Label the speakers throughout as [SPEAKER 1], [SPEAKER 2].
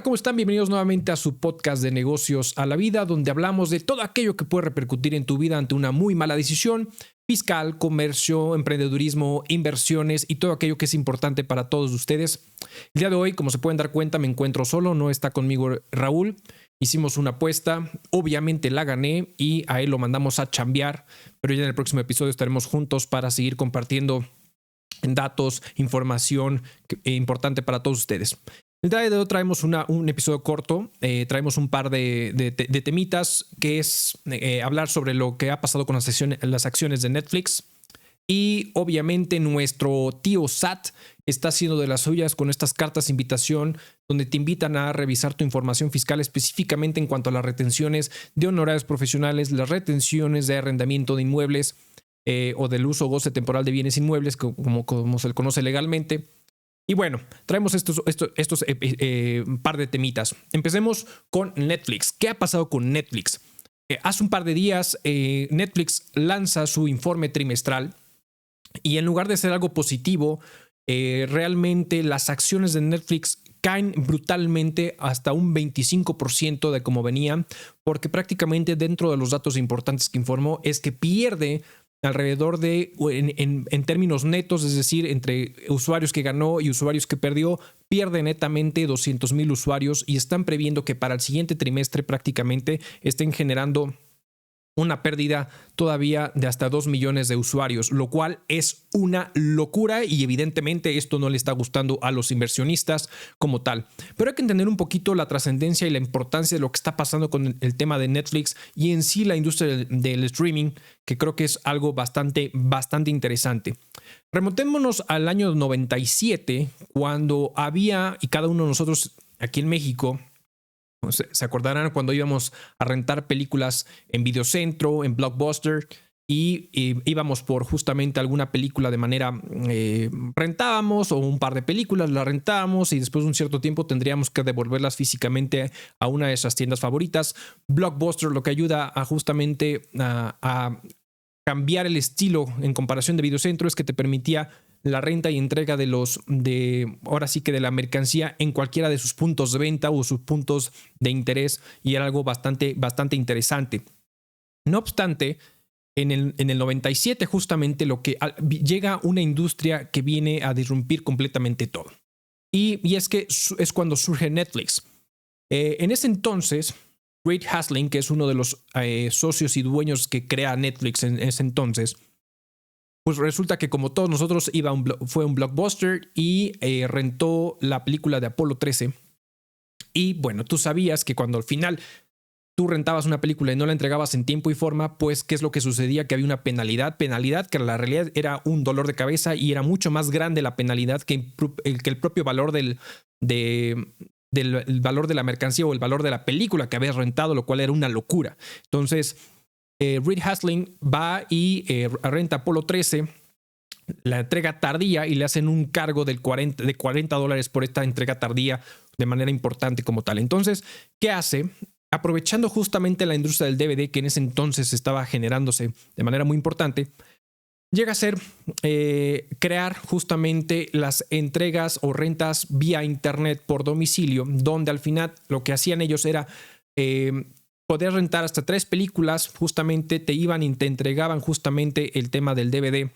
[SPEAKER 1] Hola, ¿cómo están? Bienvenidos nuevamente a su podcast de negocios a la vida, donde hablamos de todo aquello que puede repercutir en tu vida ante una muy mala decisión fiscal, comercio, emprendedurismo, inversiones y todo aquello que es importante para todos ustedes. El día de hoy, como se pueden dar cuenta, me encuentro solo, no está conmigo Raúl. Hicimos una apuesta, obviamente la gané y a él lo mandamos a chambear, pero ya en el próximo episodio estaremos juntos para seguir compartiendo datos, información importante para todos ustedes. El día de hoy traemos un episodio corto, traemos un par de temitas, que es hablar sobre lo que ha pasado con las acciones de Netflix. Y obviamente nuestro tío Sat está haciendo de las suyas con estas cartas de invitación donde te invitan a revisar tu información fiscal específicamente en cuanto a las retenciones de honorarios profesionales, las retenciones de arrendamiento de inmuebles o del uso o goce temporal de bienes inmuebles, como se le conoce legalmente. Y bueno, traemos estos par de temitas. Empecemos con Netflix. ¿Qué ha pasado con Netflix? Hace un par de días Netflix lanza su informe trimestral y en lugar de ser algo positivo, realmente las acciones de Netflix caen brutalmente hasta un 25% de como venían, porque prácticamente dentro de los datos importantes que informó es que pierde alrededor de, en términos netos, es decir, entre usuarios que ganó y usuarios que perdió, pierde netamente 200,000 usuarios y están previendo que para el siguiente trimestre prácticamente estén generando una pérdida todavía de hasta 2 millones de usuarios, lo cual es una locura y evidentemente esto no le está gustando a los inversionistas como tal. Pero hay que entender un poquito la trascendencia y la importancia de lo que está pasando con el tema de Netflix y en sí la industria del streaming, que creo que es algo bastante interesante. Remontémonos al año 97, cuando había, y cada uno de nosotros aquí en México, se acordarán cuando íbamos a rentar películas en Videocentro, en Blockbuster, y íbamos por justamente alguna película de manera, rentábamos o un par de películas, las rentábamos y después de un cierto tiempo tendríamos que devolverlas físicamente a una de esas tiendas favoritas. Blockbuster lo que ayuda a justamente a cambiar el estilo en comparación de Videocentro es que te permitía la renta y entrega de la mercancía en cualquiera de sus puntos de venta o sus puntos de interés, y era algo bastante interesante. No obstante, en el 97 justamente llega una industria que viene a disrumpir completamente todo. Y es que es cuando surge Netflix. En ese entonces, Reed Hastings, que es uno de los socios y dueños que crea Netflix en ese entonces, pues resulta que como todos nosotros fue un Blockbuster y rentó la película de Apolo 13. Y bueno, tú sabías que cuando al final tú rentabas una película y no la entregabas en tiempo y forma, pues ¿qué es lo que sucedía? Que había una penalidad que en la realidad era un dolor de cabeza y era mucho más grande la penalidad que el propio valor del valor de la mercancía o el valor de la película que habías rentado, lo cual era una locura. Entonces Reed Hastings va y renta Apolo 13, la entrega tardía y le hacen un cargo de $40 por esta entrega tardía de manera importante como tal. Entonces, ¿qué hace? Aprovechando justamente la industria del DVD que en ese entonces estaba generándose de manera muy importante, llega a ser crear justamente las entregas o rentas vía internet por domicilio, donde al final lo que hacían ellos era poder rentar hasta 3 películas, justamente te iban y te entregaban justamente el tema del DVD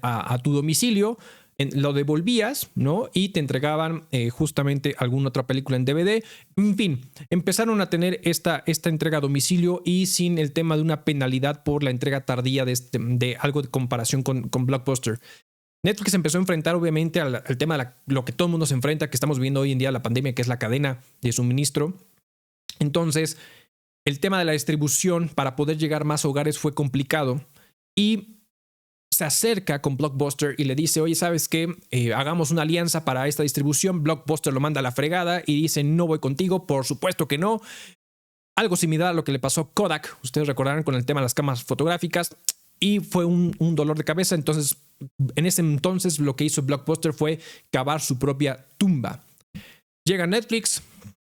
[SPEAKER 1] a tu domicilio, lo devolvías, ¿no? Y te entregaban justamente alguna otra película en DVD. En fin, empezaron a tener esta entrega a domicilio y sin el tema de una penalidad por la entrega tardía de algo de comparación con Blockbuster. Netflix empezó a enfrentar obviamente al tema de lo que todo el mundo se enfrenta, que estamos viendo hoy en día, la pandemia, que es la cadena de suministro. Entonces, el tema de la distribución para poder llegar a más hogares fue complicado y se acerca con Blockbuster y le dice, oye, ¿sabes qué? Hagamos una alianza para esta distribución. Blockbuster lo manda a la fregada y dice, no voy contigo, por supuesto que no. Algo similar a lo que le pasó a Kodak, ustedes recordarán con el tema de las cámaras fotográficas, y fue un dolor de cabeza. Entonces, en ese entonces lo que hizo Blockbuster fue cavar su propia tumba. Llega Netflix,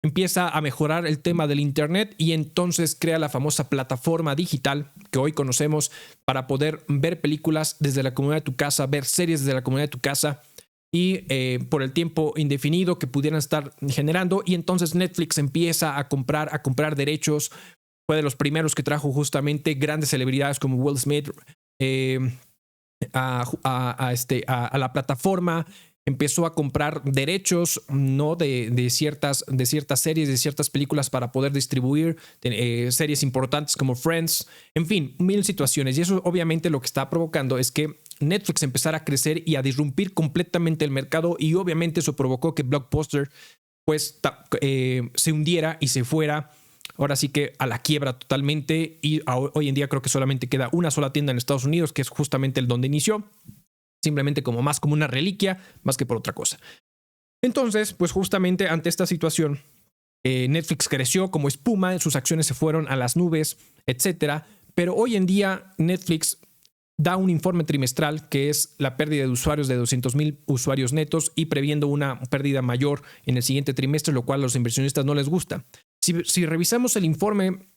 [SPEAKER 1] empieza a mejorar el tema del internet y entonces crea la famosa plataforma digital que hoy conocemos para poder ver películas desde la comodidad de tu casa, ver series desde la comodidad de tu casa. y por el tiempo indefinido que pudieran estar generando. Y entonces Netflix empieza a comprar derechos. Fue de los primeros que trajo justamente grandes celebridades como Will Smith a la plataforma. Empezó a comprar derechos, ¿no? de ciertas series, de ciertas películas para poder distribuir series importantes como Friends. En fin, mil situaciones. Y eso obviamente lo que está provocando es que Netflix empezara a crecer y a disrumpir completamente el mercado, y obviamente eso provocó que Blockbuster pues se hundiera y se fuera ahora sí que a la quiebra totalmente. Y hoy en día creo que solamente queda una sola tienda en Estados Unidos, que es justamente el donde inició, simplemente como una reliquia, más que por otra cosa. Entonces, pues justamente ante esta situación, Netflix creció como espuma, sus acciones se fueron a las nubes, etcétera. Pero hoy en día Netflix da un informe trimestral que es la pérdida de usuarios de 200,000 usuarios netos, y previendo una pérdida mayor en el siguiente trimestre, lo cual a los inversionistas no les gusta. Si revisamos el informe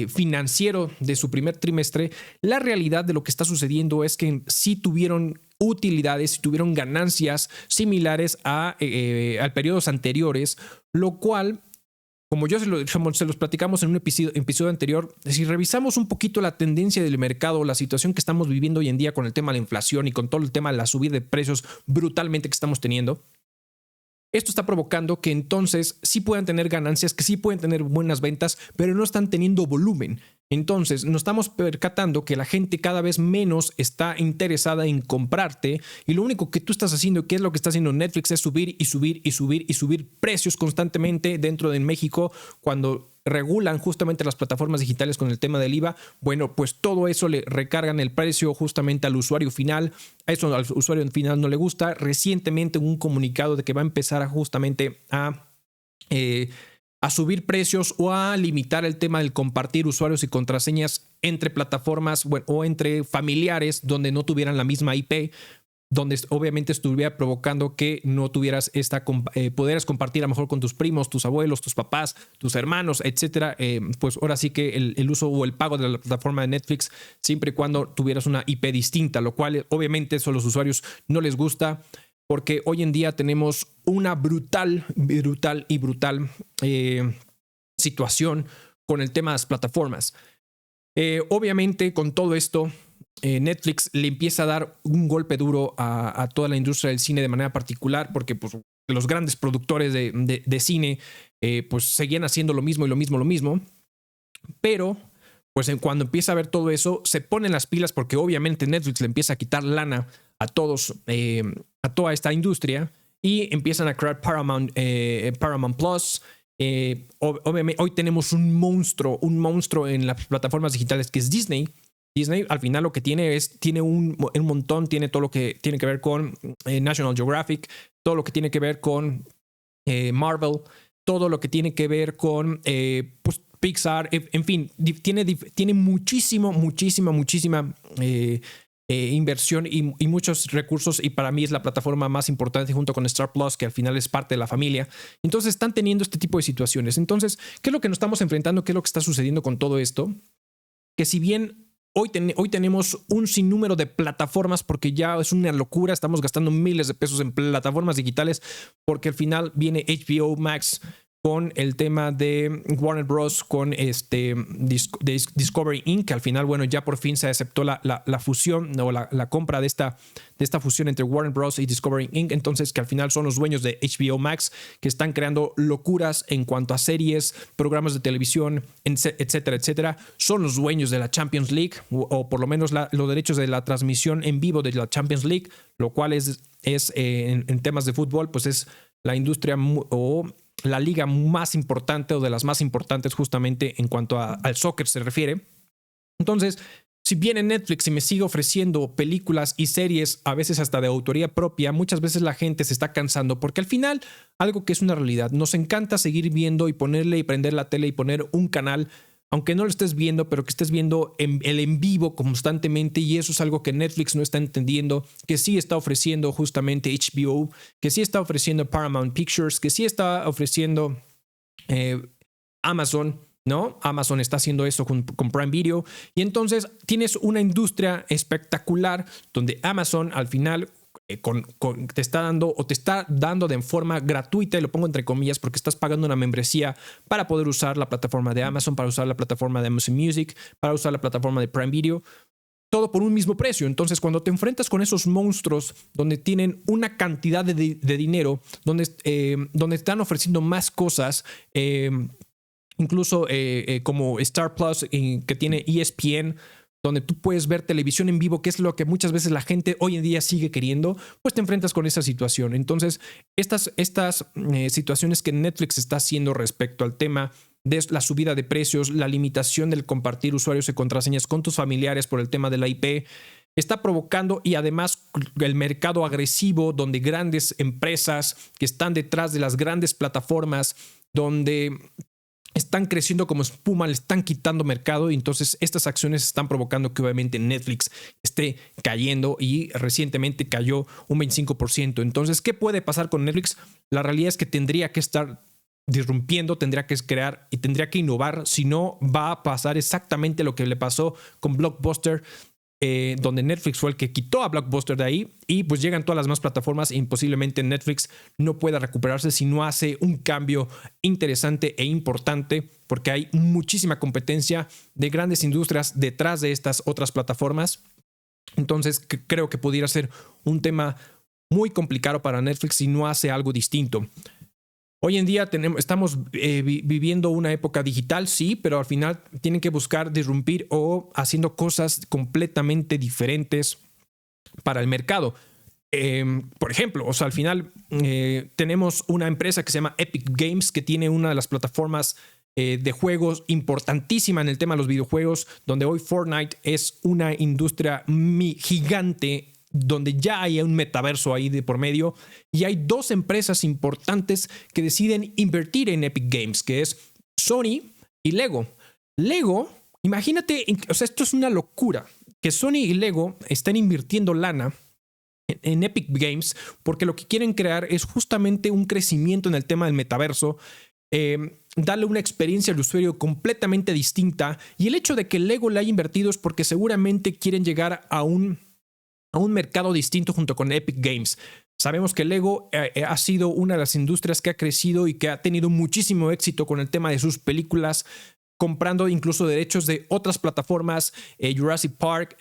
[SPEAKER 1] financiero de su primer trimestre, la realidad de lo que está sucediendo es que sí tuvieron utilidades, sí tuvieron ganancias similares a periodos anteriores, lo cual, como se los platicamos en un episodio anterior, si revisamos un poquito la tendencia del mercado, la situación que estamos viviendo hoy en día con el tema de la inflación y con todo el tema de la subida de precios brutalmente que estamos teniendo, esto está provocando que entonces sí puedan tener ganancias, que sí pueden tener buenas ventas, pero no están teniendo volumen. Entonces nos estamos percatando que la gente cada vez menos está interesada en comprarte, y lo único que tú estás haciendo, que es lo que está haciendo Netflix, es subir y subir y subir y subir precios constantemente dentro de México. Cuando regulan justamente las plataformas digitales con el tema del IVA, bueno, pues todo eso le recargan el precio justamente al usuario final. A eso al usuario final no le gusta. Recientemente un comunicado de que va a empezar justamente a subir precios o a limitar el tema del compartir usuarios y contraseñas entre plataformas, bueno, o entre familiares donde no tuvieran la misma IP, donde obviamente estuviera provocando que no tuvieras pudieras compartir a lo mejor con tus primos, tus abuelos, tus papás, tus hermanos, etcétera. Pues ahora sí que el uso o el pago de la plataforma de Netflix, siempre y cuando tuvieras una IP distinta, lo cual obviamente eso a los usuarios no les gusta, porque hoy en día tenemos una brutal situación con el tema de las plataformas. Obviamente con todo esto, Netflix le empieza a dar un golpe duro a toda la industria del cine de manera particular, porque pues, los grandes productores de cine pues seguían haciendo lo mismo, pero pues cuando empieza a ver todo eso, se ponen las pilas, porque obviamente Netflix le empieza a quitar lana a toda esta industria, y empiezan a crear Paramount Plus. Obviamente hoy tenemos un monstruo en las plataformas digitales que es Disney. Disney al final lo que tiene un montón, tiene todo lo que tiene que ver con National Geographic, todo lo que tiene que ver con Marvel, todo lo que tiene que ver con pues Pixar, en fin, tiene muchísima inversión y muchos recursos, y para mí es la plataforma más importante junto con Star Plus, que al final es parte de la familia. Entonces están teniendo este tipo de situaciones. Entonces, ¿qué es lo que nos estamos enfrentando? ¿Qué es lo que está sucediendo con todo esto? Que si bien hoy tenemos un sinnúmero de plataformas, porque ya es una locura, estamos gastando miles de pesos en plataformas digitales, porque al final viene HBO Max con el tema de Warner Bros. Con Discovery Inc., que al final, bueno, ya por fin se aceptó la fusión o la compra de esta fusión entre Warner Bros. Y Discovery Inc., entonces que al final son los dueños de HBO Max, que están creando locuras en cuanto a series, programas de televisión, etcétera, etcétera. Son los dueños de la Champions League, o por lo menos los derechos de la transmisión en vivo de la Champions League, lo cual es en temas de fútbol, pues es la industria o la liga más importante, o de las más importantes justamente en cuanto al soccer se refiere. Entonces, si viene Netflix y me sigue ofreciendo películas y series, a veces hasta de autoría propia, muchas veces la gente se está cansando, porque al final, algo que es una realidad, nos encanta seguir viendo y ponerle y prender la tele y poner un canal, aunque no lo estés viendo, pero que estés viendo el en vivo constantemente, y eso es algo que Netflix no está entendiendo, que sí está ofreciendo justamente HBO, que sí está ofreciendo Paramount Pictures, que sí está ofreciendo Amazon, ¿no? Amazon está haciendo eso con Prime Video, y entonces tienes una industria espectacular donde Amazon al final te está dando o te está dando de forma gratuita, y lo pongo entre comillas porque estás pagando una membresía para poder usar la plataforma de Amazon, para usar la plataforma de Amazon Music, para usar la plataforma de Prime Video, todo por un mismo precio. Entonces, cuando te enfrentas con esos monstruos donde tienen una cantidad de dinero, donde están ofreciendo más cosas, incluso como Star Plus, que tiene ESPN, donde tú puedes ver televisión en vivo, que es lo que muchas veces la gente hoy en día sigue queriendo, pues te enfrentas con esa situación. Entonces, estas situaciones que Netflix está haciendo respecto al tema de la subida de precios, la limitación del compartir usuarios y contraseñas con tus familiares por el tema de la IP, está provocando, y además el mercado agresivo, donde grandes empresas que están detrás de las grandes plataformas, donde están creciendo como espuma, le están quitando mercado, y entonces estas acciones están provocando que obviamente Netflix esté cayendo, y recientemente cayó un 25%. Entonces, ¿qué puede pasar con Netflix? La realidad es que tendría que estar disrumpiendo, tendría que crear y tendría que innovar, si no va a pasar exactamente lo que le pasó con Blockbuster, donde Netflix fue el que quitó a Blockbuster de ahí, y pues llegan todas las demás plataformas y posiblemente Netflix no pueda recuperarse si no hace un cambio interesante e importante, porque hay muchísima competencia de grandes industrias detrás de estas otras plataformas. Entonces creo que pudiera ser un tema muy complicado para Netflix si no hace algo distinto. Hoy en día estamos viviendo una época digital, sí, pero al final tienen que buscar disrumpir o haciendo cosas completamente diferentes para el mercado. Por ejemplo, o sea, al final tenemos una empresa que se llama Epic Games, que tiene una de las plataformas de juegos importantísima en el tema de los videojuegos, donde hoy Fortnite es una industria gigante, donde ya hay un metaverso ahí de por medio, y hay dos empresas importantes que deciden invertir en Epic Games, que es Sony y Lego. Lego, imagínate, o sea, esto es una locura, que Sony y Lego estén invirtiendo lana en Epic Games, porque lo que quieren crear es justamente un crecimiento en el tema del metaverso, darle una experiencia al usuario completamente distinta, y el hecho de que Lego le haya invertido es porque seguramente quieren llegar a un mercado distinto junto con Epic Games. Sabemos que Lego ha sido una de las industrias que ha crecido y que ha tenido muchísimo éxito con el tema de sus películas, comprando incluso derechos de otras plataformas, Jurassic Park,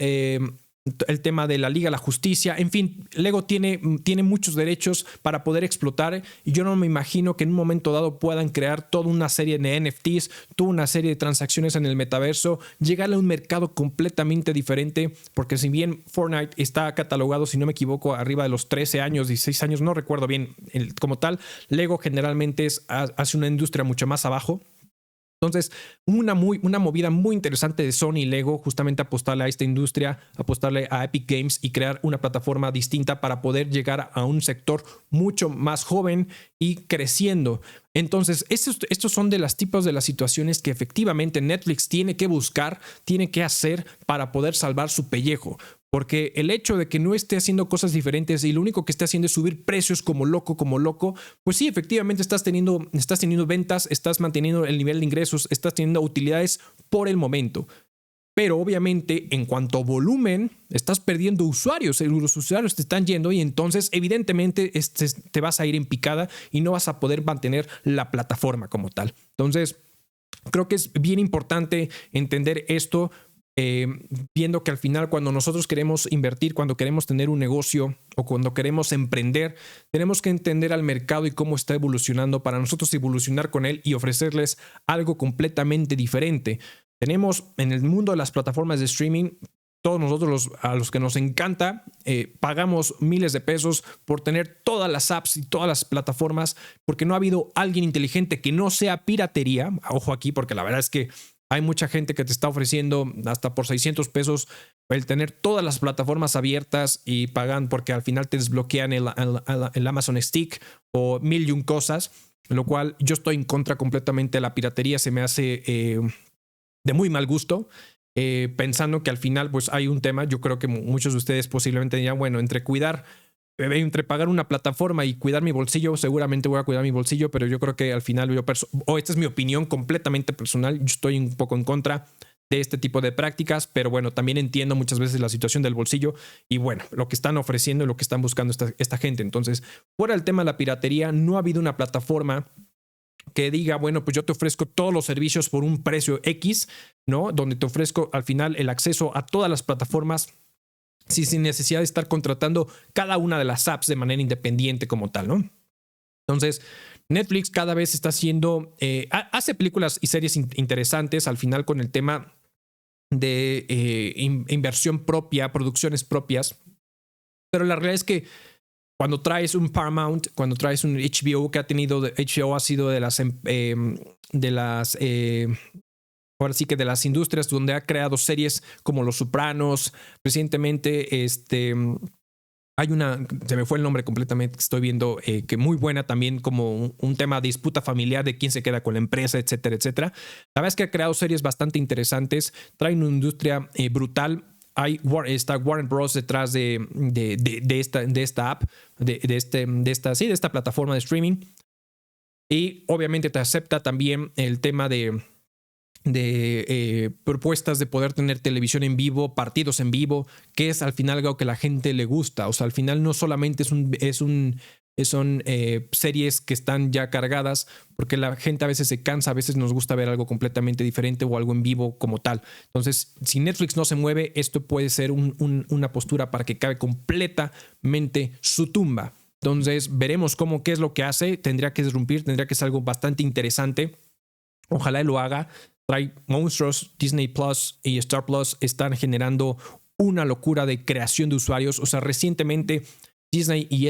[SPEAKER 1] el tema de la Liga de la Justicia, en fin, Lego tiene muchos derechos para poder explotar, y yo no me imagino que en un momento dado puedan crear toda una serie de NFTs, toda una serie de transacciones en el metaverso, llegarle a un mercado completamente diferente, porque si bien Fortnite está catalogado, si no me equivoco, arriba de los 13 años, 16 años, no recuerdo bien como tal, Lego generalmente hace una industria mucho más abajo. Entonces, una movida muy interesante de Sony y Lego, justamente apostarle a esta industria, apostarle a Epic Games y crear una plataforma distinta para poder llegar a un sector mucho más joven y creciendo. Entonces, estos son de los tipos de las situaciones que efectivamente Netflix tiene que buscar, tiene que hacer para poder salvar su pellejo. Porque el hecho de que no esté haciendo cosas diferentes y lo único que esté haciendo es subir precios como loco, pues sí, efectivamente estás teniendo ventas, estás manteniendo el nivel de ingresos, estás teniendo utilidades por el momento. Pero obviamente en cuanto a volumen, estás perdiendo usuarios, los usuarios te están yendo, y entonces evidentemente te vas a ir en picada y no vas a poder mantener la plataforma como tal. Entonces, creo que es bien importante entender esto. Viendo que al final, cuando nosotros queremos invertir, cuando queremos tener un negocio o cuando queremos emprender, tenemos que entender al mercado y cómo está evolucionando para nosotros evolucionar con él y ofrecerles algo completamente diferente. Tenemos en el mundo de las plataformas de streaming, todos nosotros a los que nos encanta, pagamos miles de pesos por tener todas las apps y todas las plataformas, porque no ha habido alguien inteligente que no sea piratería. Ojo aquí, porque la verdad es que hay mucha gente que te está ofreciendo hasta por 600 pesos el tener todas las plataformas abiertas, y pagan porque al final te desbloquean el Amazon Stick o mil y un cosas, lo cual yo estoy en contra completamente de la piratería. Se me hace de muy mal gusto, pensando que al final pues hay un tema. Yo creo que muchos de ustedes posiblemente dirían, bueno, entre pagar una plataforma y cuidar mi bolsillo, seguramente voy a cuidar mi bolsillo, pero yo creo que al final esta es mi opinión completamente personal, yo estoy un poco en contra de este tipo de prácticas, pero bueno, también entiendo muchas veces la situación del bolsillo y bueno, lo que están ofreciendo y lo que están buscando esta gente. Entonces, fuera del tema de la piratería, no ha habido una plataforma que diga, bueno, pues yo te ofrezco todos los servicios por un precio X, ¿no? Donde te ofrezco al final el acceso a todas las plataformas sin necesidad de estar contratando cada una de las apps de manera independiente como tal, ¿no? Entonces, Netflix cada vez está haciendo, hace películas y series interesantes al final con el tema de inversión propia, producciones propias, pero la realidad es que cuando traes un Paramount, cuando traes un HBO que ha tenido, HBO ha sido de las ahora sí que de las industrias donde ha creado series como Los Sopranos. Recientemente, hay una, se me fue el nombre completamente, estoy viendo que muy buena también como un tema de disputa familiar de quién se queda con la empresa, etcétera, etcétera. La verdad es que ha creado series bastante interesantes, traen una industria brutal. Está Warner Bros. Detrás de esta app, de esta plataforma de streaming. Y obviamente te acepta también el tema de propuestas de poder tener televisión en vivo, partidos en vivo, que es al final algo que a la gente le gusta. O sea, al final no solamente son series que están ya cargadas, porque la gente a veces se cansa, a veces nos gusta ver algo completamente diferente o algo en vivo como tal. Entonces, si Netflix no se mueve, esto puede ser una postura para que acabe completamente su tumba. Entonces, veremos qué es lo que hace. Tendría que disrumpir, tendría que ser algo bastante interesante. Ojalá lo haga. Trae monstruos. Disney Plus y Star Plus están generando una locura de creación de usuarios. O sea, recientemente Disney y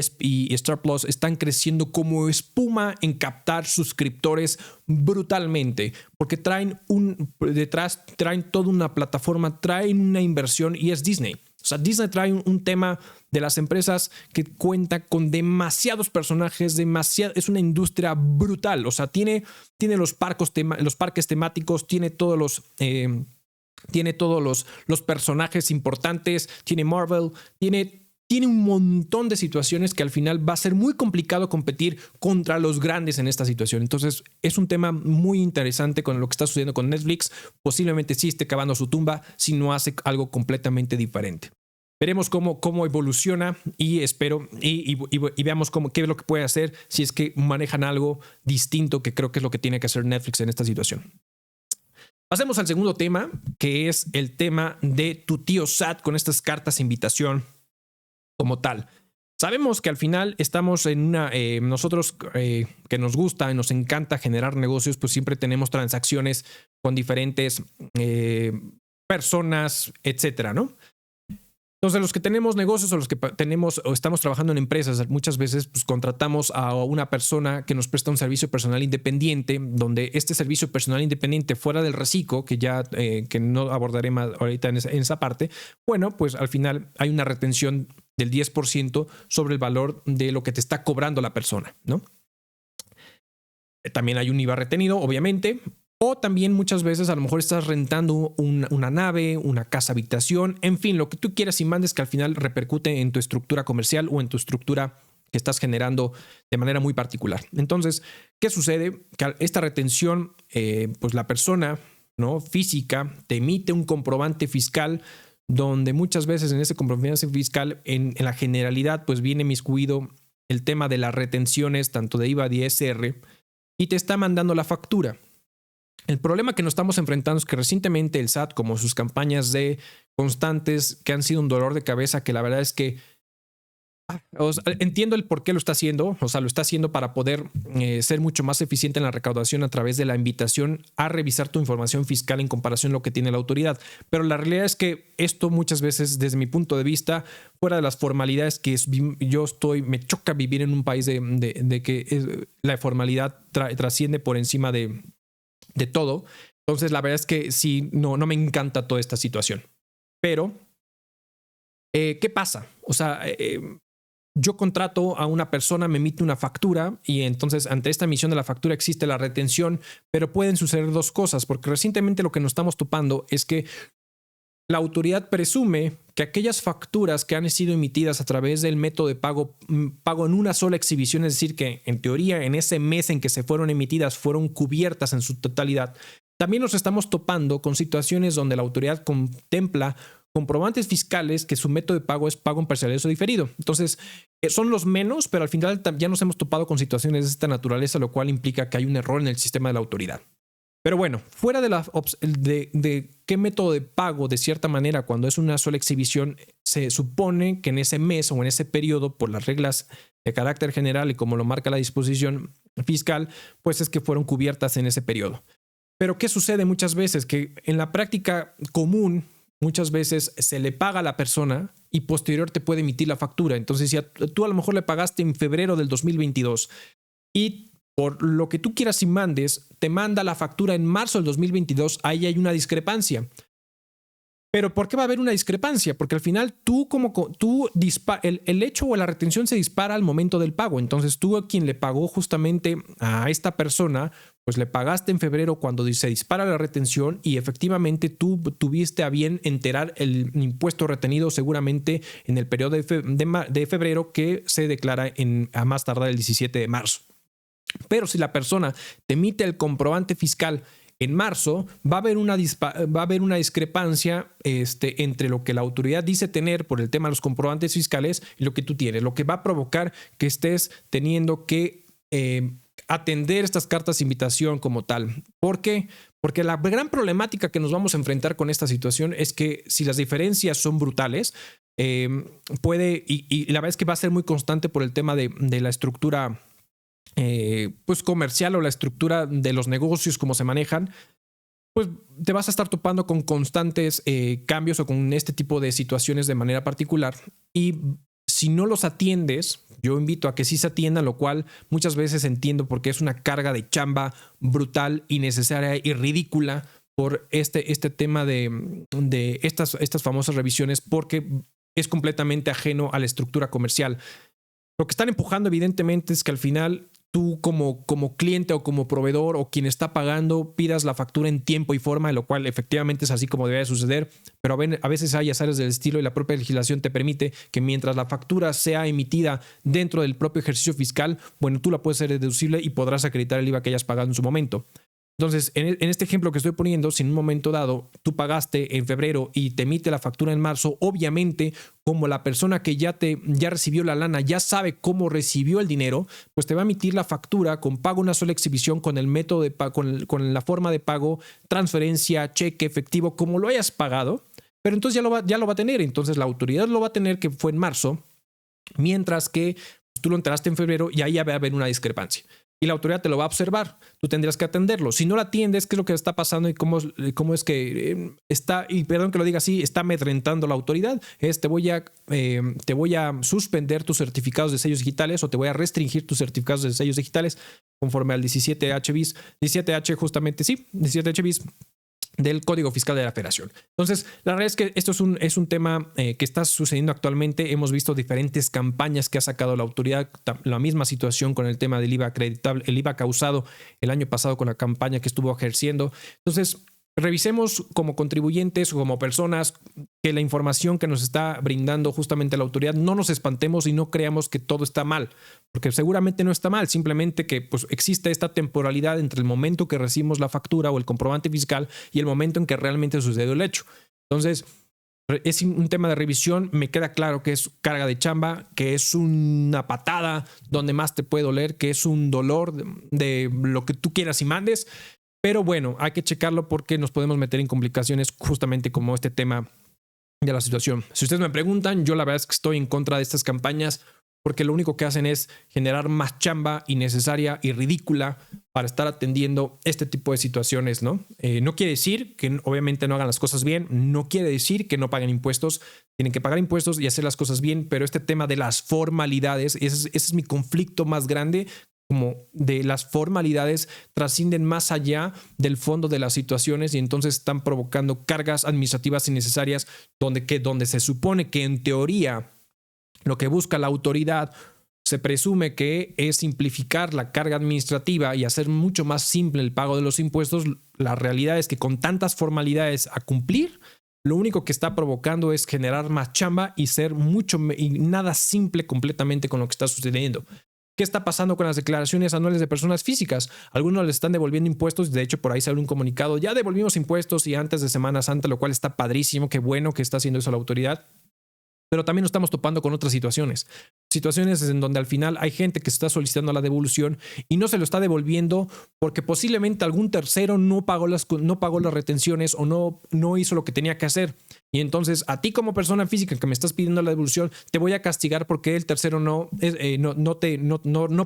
[SPEAKER 1] Star Plus están creciendo como espuma en captar suscriptores brutalmente, porque traen toda una plataforma, traen una inversión y es Disney. O sea, Disney trae un tema de las empresas que cuenta con demasiados personajes, es una industria brutal. O sea, tiene los parques temáticos, tiene todos los personajes importantes, tiene Marvel, tiene un montón de situaciones que al final va a ser muy complicado competir contra los grandes en esta situación. Entonces, es un tema muy interesante con lo que está sucediendo con Netflix. Posiblemente sí esté cavando su tumba si no hace algo completamente diferente. Veremos cómo evoluciona y espero y veamos qué es lo que puede hacer si es que manejan algo distinto, que creo que es lo que tiene que hacer Netflix en esta situación. Pasemos al segundo tema, que es el tema de tu tío SAT con estas cartas de invitación como tal. Sabemos que al final estamos en nosotros que nos gusta y nos encanta generar negocios, pues siempre tenemos transacciones con diferentes personas, etcétera, ¿no? Entonces, los que tenemos negocios o los que estamos trabajando en empresas, muchas veces pues, contratamos a una persona que nos presta un servicio personal independiente, donde este servicio personal independiente fuera del reciclo, que no abordaré más ahorita en esa parte, bueno, pues al final hay una retención del 10% sobre el valor de lo que te está cobrando la persona, ¿no? También hay un IVA retenido, obviamente. O también muchas veces a lo mejor estás rentando una nave, una casa habitación, en fin, lo que tú quieras y mandes que al final repercute en tu estructura comercial o en tu estructura que estás generando de manera muy particular. Entonces, ¿qué sucede? Que esta retención, pues la persona, ¿no?, física te emite un comprobante fiscal donde muchas veces en ese comprobante fiscal, en la generalidad, pues viene miscuido el tema de las retenciones, tanto de IVA y ISR, y te está mandando la factura. El problema que nos estamos enfrentando es que recientemente el SAT, como sus campañas de constantes que han sido un dolor de cabeza, que la verdad es que entiendo el por qué lo está haciendo, o sea, lo está haciendo para poder ser mucho más eficiente en la recaudación a través de la invitación a revisar tu información fiscal en comparación a lo que tiene la autoridad. Pero la realidad es que esto muchas veces, desde mi punto de vista, fuera de las formalidades que me choca vivir en un país de que la formalidad trasciende por encima de todo. Entonces, la verdad es que sí, no me encanta toda esta situación. Pero, ¿qué pasa? O sea, yo contrato a una persona, me emite una factura y entonces ante esta emisión de la factura existe la retención, pero pueden suceder dos cosas, porque recientemente lo que nos estamos topando es que la autoridad presume que aquellas facturas que han sido emitidas a través del método de pago en una sola exhibición, es decir, que en teoría en ese mes en que se fueron emitidas fueron cubiertas en su totalidad, también nos estamos topando con situaciones donde la autoridad contempla comprobantes fiscales que su método de pago es pago en parcialidad o diferido. Entonces, son los menos, pero al final ya nos hemos topado con situaciones de esta naturaleza, lo cual implica que hay un error en el sistema de la autoridad. Pero bueno, fuera de qué método de pago, de cierta manera, cuando es una sola exhibición, se supone que en ese mes o en ese periodo, por las reglas de carácter general y como lo marca la disposición fiscal, pues es que fueron cubiertas en ese periodo. Pero ¿qué sucede muchas veces? Que en la práctica común, muchas veces se le paga a la persona y posterior te puede emitir la factura. Entonces, si tú a lo mejor le pagaste en febrero del 2022 y por lo que tú quieras y mandes, te manda la factura en marzo del 2022, ahí hay una discrepancia. Pero ¿por qué va a haber una discrepancia? Porque al final el hecho o la retención se dispara al momento del pago. Entonces tú a quien le pagó justamente a esta persona, pues le pagaste en febrero cuando se dispara la retención y efectivamente tú tuviste a bien enterar el impuesto retenido seguramente en el periodo de febrero que se declara a más tardar el 17 de marzo. Pero si la persona te emite el comprobante fiscal en marzo, va a haber una discrepancia entre lo que la autoridad dice tener por el tema de los comprobantes fiscales y lo que tú tienes, lo que va a provocar que estés teniendo que atender estas cartas de invitación como tal. ¿Por qué? Porque la gran problemática que nos vamos a enfrentar con esta situación es que si las diferencias son brutales, y la verdad es que va a ser muy constante por el tema de la estructura pues comercial o la estructura de los negocios, como se manejan, pues te vas a estar topando con constantes cambios o con este tipo de situaciones de manera particular. Y si no los atiendes, yo invito a que sí se atiendan, lo cual muchas veces entiendo porque es una carga de chamba brutal, innecesaria y ridícula por este tema de estas famosas revisiones, porque es completamente ajeno a la estructura comercial. Lo que están empujando evidentemente es que al final tú como cliente o como proveedor o quien está pagando pidas la factura en tiempo y forma, lo cual efectivamente es así como debe suceder, pero a veces hay azares del estilo y la propia legislación te permite que mientras la factura sea emitida dentro del propio ejercicio fiscal, bueno, tú la puedes hacer deducible y podrás acreditar el IVA que hayas pagado en su momento. Entonces, en este ejemplo que estoy poniendo, si en un momento dado tú pagaste en febrero y te emite la factura en marzo, obviamente, como la persona que ya recibió la lana ya sabe cómo recibió el dinero, pues te va a emitir la factura con pago una sola exhibición con el método de pago, con la forma de pago, transferencia, cheque, efectivo, como lo hayas pagado, pero entonces ya lo va a tener. Entonces la autoridad lo va a tener que fue en marzo, mientras que tú lo enteraste en febrero y ahí ya va a haber una discrepancia. Y la autoridad te lo va a observar. Tú tendrías que atenderlo. Si no lo atiendes, ¿qué es lo que está pasando y cómo es que está, y perdón que lo diga así, está amedrentando la autoridad? Te voy a suspender tus certificados de sellos digitales o te voy a restringir tus certificados de sellos digitales conforme al 17H bis, 17H justamente, sí, 17H bis del Código Fiscal de la Federación. Entonces, la realidad es que esto es un tema que está sucediendo actualmente. Hemos visto diferentes campañas que ha sacado la autoridad, la misma situación con el tema del IVA acreditable, el IVA causado el año pasado con la campaña que estuvo ejerciendo. Entonces, revisemos como contribuyentes o como personas que la información que nos está brindando justamente la autoridad, no nos espantemos y no creamos que todo está mal, porque seguramente no está mal, simplemente que pues, existe esta temporalidad entre el momento que recibimos la factura o el comprobante fiscal y el momento en que realmente sucedió el hecho. Entonces, es un tema de revisión, me queda claro que es carga de chamba, que es una patada donde más te puede doler, que es un dolor de lo que tú quieras y mandes. Pero bueno, hay que checarlo porque nos podemos meter en complicaciones justamente como este tema de la situación. Si ustedes me preguntan, yo la verdad es que estoy en contra de estas campañas porque lo único que hacen es generar más chamba innecesaria y ridícula para estar atendiendo este tipo de situaciones, ¿no? No quiere decir que obviamente no hagan las cosas bien, no quiere decir que no paguen impuestos, tienen que pagar impuestos y hacer las cosas bien, pero este tema de las formalidades, ese es mi conflicto más grande, como de las formalidades trascienden más allá del fondo de las situaciones y entonces están provocando cargas administrativas innecesarias donde se supone que en teoría lo que busca la autoridad se presume que es simplificar la carga administrativa y hacer mucho más simple el pago de los impuestos. La realidad es que con tantas formalidades a cumplir, lo único que está provocando es generar más chamba y ser mucho y nada simple completamente con lo que está sucediendo. ¿Qué está pasando con las declaraciones anuales de personas físicas? Algunos les están devolviendo impuestos. De hecho, por ahí sale un comunicado. Ya devolvimos impuestos y antes de Semana Santa, lo cual está padrísimo. Qué bueno que está haciendo eso la autoridad. Pero también nos estamos topando con otras situaciones. Situaciones en donde al final hay gente que está solicitando la devolución y no se lo está devolviendo porque posiblemente algún tercero no pagó las retenciones o no hizo lo que tenía que hacer. Y entonces a ti como persona física que me estás pidiendo la devolución, te voy a castigar porque el tercero no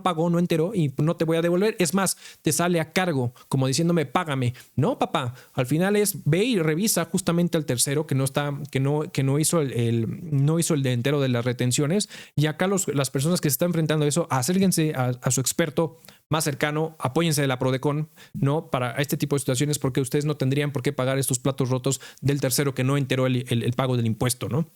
[SPEAKER 1] pagó, no enteró y no te voy a devolver. Es más, te sale a cargo como diciéndome págame. No, papá, al final es ve y revisa justamente al tercero que no hizo el de entero de las retenciones. Y acá las personas que se están enfrentando a eso, acérquense a su experto más cercano, apóyense de la Prodecon, ¿no? Para este tipo de situaciones, porque ustedes no tendrían por qué pagar estos platos rotos del tercero que no enteró el pago del impuesto, ¿no?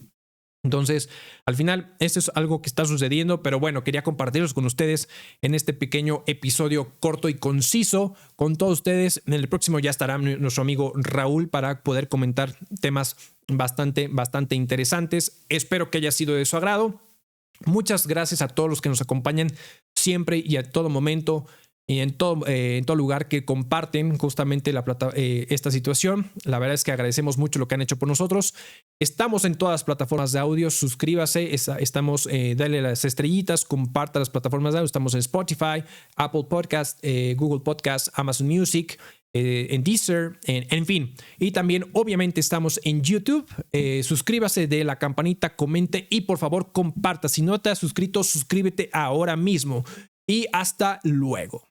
[SPEAKER 1] Entonces, al final, esto es algo que está sucediendo, pero bueno, quería compartirlos con ustedes en este pequeño episodio corto y conciso con todos ustedes. En el próximo ya estará nuestro amigo Raúl para poder comentar temas bastante interesantes. Espero que haya sido de su agrado. Muchas gracias a todos los que nos acompañan siempre y a todo momento y en todo lugar que comparten justamente esta situación. La verdad es que agradecemos mucho lo que han hecho por nosotros. Estamos en todas las plataformas de audio. Suscríbase, dale las estrellitas, comparta las plataformas de audio. Estamos en Spotify, Apple Podcast, Google Podcast, Amazon Music, en Deezer, en fin. Y también obviamente estamos en YouTube. Suscríbase, de la campanita, comente y por favor comparta. Si no te has suscrito, suscríbete ahora mismo. Y hasta luego.